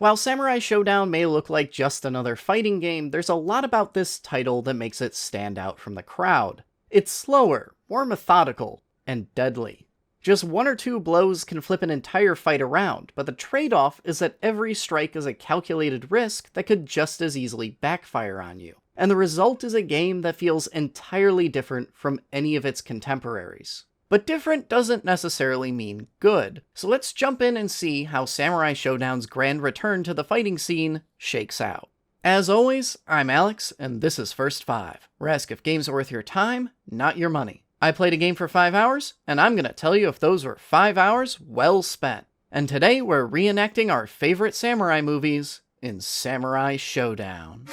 While Samurai Showdown may look like just another fighting game, there's a lot about this title that makes it stand out from the crowd. It's slower, more methodical, and deadly. Just one or two blows can flip an entire fight around, but the trade-off is that every strike is a calculated risk that could just as easily backfire on you. And the result is a game that feels entirely different from any of its contemporaries. But different doesn't necessarily mean good, so let's jump in and see how Samurai Showdown's grand return to the fighting scene shakes out. As always, I'm Alex, and this is First 5, where I ask if games are worth your time, not your money. I played a game for 5 hours, and I'm gonna tell you if those were 5 hours well spent. And today we're reenacting our favorite samurai movies in Samurai Showdown.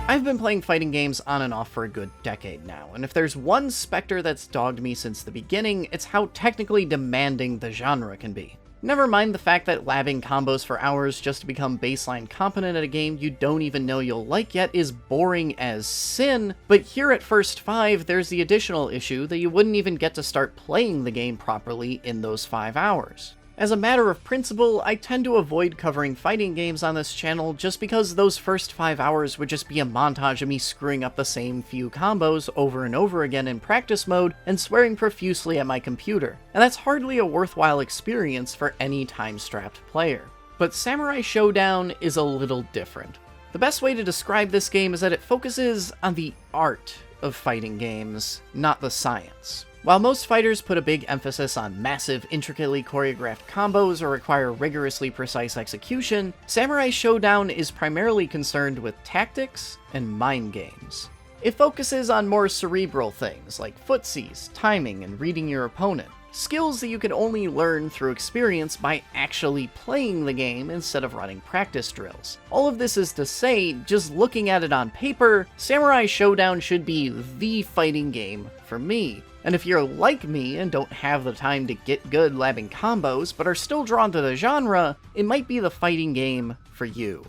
I've been playing fighting games on and off for a good decade now, and if there's one specter that's dogged me since the beginning, it's how technically demanding the genre can be. Never mind the fact that labbing combos for hours just to become baseline competent at a game you don't even know you'll like yet is boring as sin, but here at First 5 there's the additional issue that you wouldn't even get to start playing the game properly in those 5 hours. As a matter of principle, I tend to avoid covering fighting games on this channel just because those first 5 hours would just be a montage of me screwing up the same few combos over and over again in practice mode and swearing profusely at my computer, and that's hardly a worthwhile experience for any time-strapped player. But Samurai Showdown is a little different. The best way to describe this game is that it focuses on the art of fighting games, not the science. While most fighters put a big emphasis on massive, intricately choreographed combos or require rigorously precise execution, Samurai Showdown is primarily concerned with tactics and mind games. It focuses on more cerebral things like footsies, timing, and reading your opponent, skills that you can only learn through experience by actually playing the game instead of running practice drills. All of this is to say, just looking at it on paper, Samurai Showdown should be the fighting game for me. And if you're like me and don't have the time to get good labbing combos, but are still drawn to the genre, it might be the fighting game for you.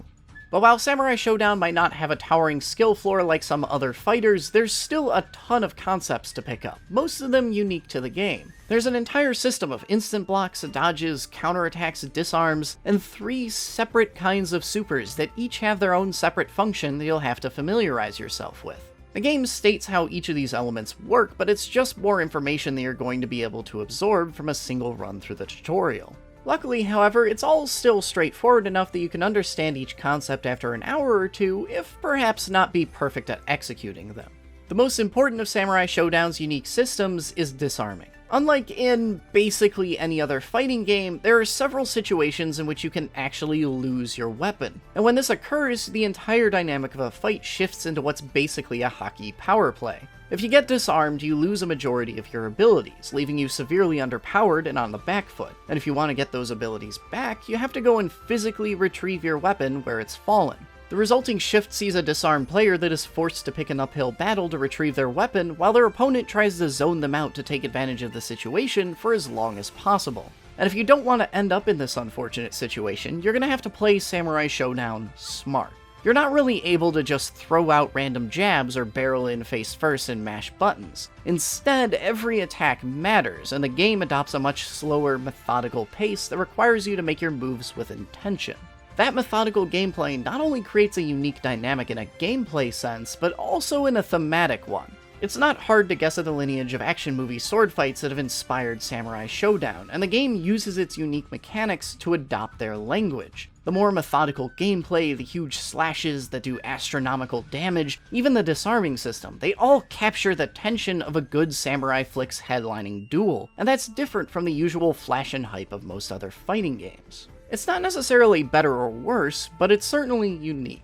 But while Samurai Showdown might not have a towering skill floor like some other fighters, there's still a ton of concepts to pick up, most of them unique to the game. There's an entire system of instant blocks, dodges, counterattacks, disarms, and 3 separate kinds of supers that each have their own separate function that you'll have to familiarize yourself with. The game states how each of these elements work, but it's just more information that you're going to be able to absorb from a single run through the tutorial. Luckily, however, it's all still straightforward enough that you can understand each concept after an hour or two, if perhaps not be perfect at executing them. The most important of Samurai Showdown's unique systems is disarming. Unlike in basically any other fighting game, there are several situations in which you can actually lose your weapon. And when this occurs, the entire dynamic of a fight shifts into what's basically a hockey power play. If you get disarmed, you lose a majority of your abilities, leaving you severely underpowered and on the back foot. And if you want to get those abilities back, you have to go and physically retrieve your weapon where it's fallen. The resulting shift sees a disarmed player that is forced to pick an uphill battle to retrieve their weapon, while their opponent tries to zone them out to take advantage of the situation for as long as possible. And if you don't want to end up in this unfortunate situation, you're going to have to play Samurai Showdown smart. You're not really able to just throw out random jabs or barrel in face first and mash buttons. Instead, every attack matters, and the game adopts a much slower, methodical pace that requires you to make your moves with intention. That methodical gameplay not only creates a unique dynamic in a gameplay sense, but also in a thematic one. It's not hard to guess at the lineage of action movie sword fights that have inspired Samurai Showdown, and the game uses its unique mechanics to adopt their language. The more methodical gameplay, the huge slashes that do astronomical damage, even the disarming system, they all capture the tension of a good samurai flick's headlining duel, and that's different from the usual flash and hype of most other fighting games. It's not necessarily better or worse, but it's certainly unique.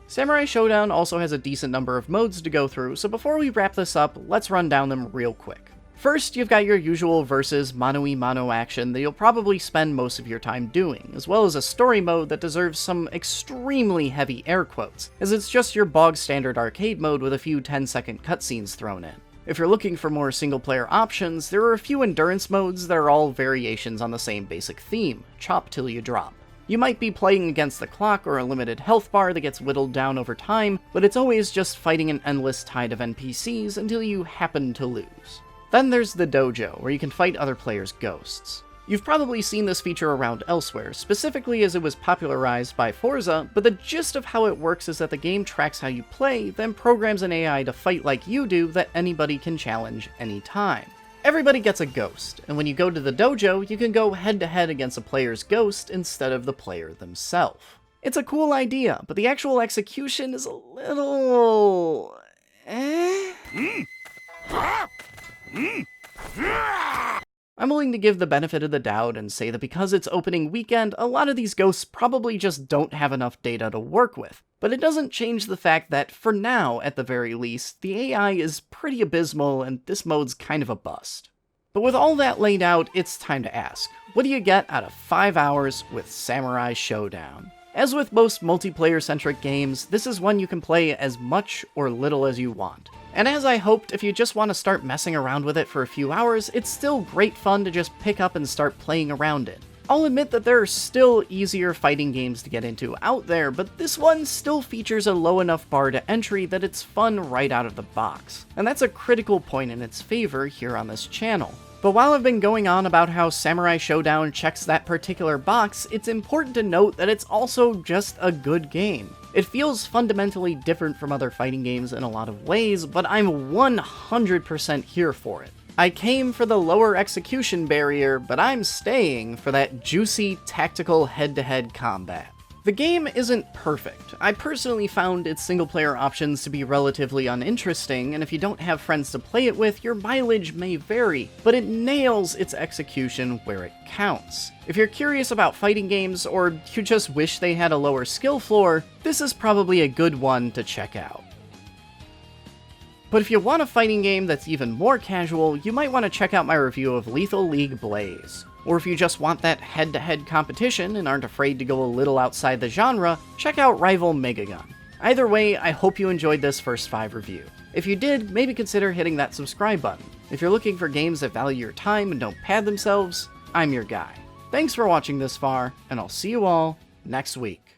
Samurai Showdown also has a decent number of modes to go through, so before we wrap this up, let's run down them real quick. First, you've got your usual versus mano-a-mano action that you'll probably spend most of your time doing, as well as a story mode that deserves some extremely heavy air quotes, as it's just your bog standard arcade mode with a few 10-second cutscenes thrown in. If you're looking for more single-player options, there are a few endurance modes that are all variations on the same basic theme, chop till you drop. You might be playing against the clock or a limited health bar that gets whittled down over time, but it's always just fighting an endless tide of NPCs until you happen to lose. Then there's the dojo, where you can fight other players' ghosts. You've probably seen this feature around elsewhere, specifically as it was popularized by Forza, but the gist of how it works is that the game tracks how you play, then programs an AI to fight like you do that anybody can challenge anytime. Everybody gets a ghost, and when you go to the dojo, you can go head-to-head against a player's ghost instead of the player themselves. It's a cool idea, but the actual execution is a little... I'm willing to give the benefit of the doubt and say that because it's opening weekend, a lot of these ghosts probably just don't have enough data to work with. But it doesn't change the fact that, for now at the very least, the AI is pretty abysmal and this mode's kind of a bust. But with all that laid out, it's time to ask, what do you get out of 5 hours with Samurai Shodown? As with most multiplayer-centric games, this is one you can play as much or little as you want. And as I hoped, if you just want to start messing around with it for a few hours, it's still great fun to just pick up and start playing around it. I'll admit that there are still easier fighting games to get into out there, but this one still features a low enough bar to entry that it's fun right out of the box. And that's a critical point in its favor here on this channel. But while I've been going on about how Samurai Shodown checks that particular box, it's important to note that it's also just a good game. It feels fundamentally different from other fighting games in a lot of ways, but I'm 100% here for it. I came for the lower execution barrier, but I'm staying for that juicy, tactical head-to-head combat. The game isn't perfect. I personally found its single-player options to be relatively uninteresting, and if you don't have friends to play it with, your mileage may vary, but it nails its execution where it counts. If you're curious about fighting games, or you just wish they had a lower skill floor, this is probably a good one to check out. But if you want a fighting game that's even more casual, you might want to check out my review of Lethal League Blaze. Or if you just want that head-to-head competition and aren't afraid to go a little outside the genre, check out Rival Megagun. Either way, I hope you enjoyed this first 5 review. If you did, maybe consider hitting that subscribe button. If you're looking for games that value your time and don't pad themselves, I'm your guy. Thanks for watching this far, and I'll see you all next week.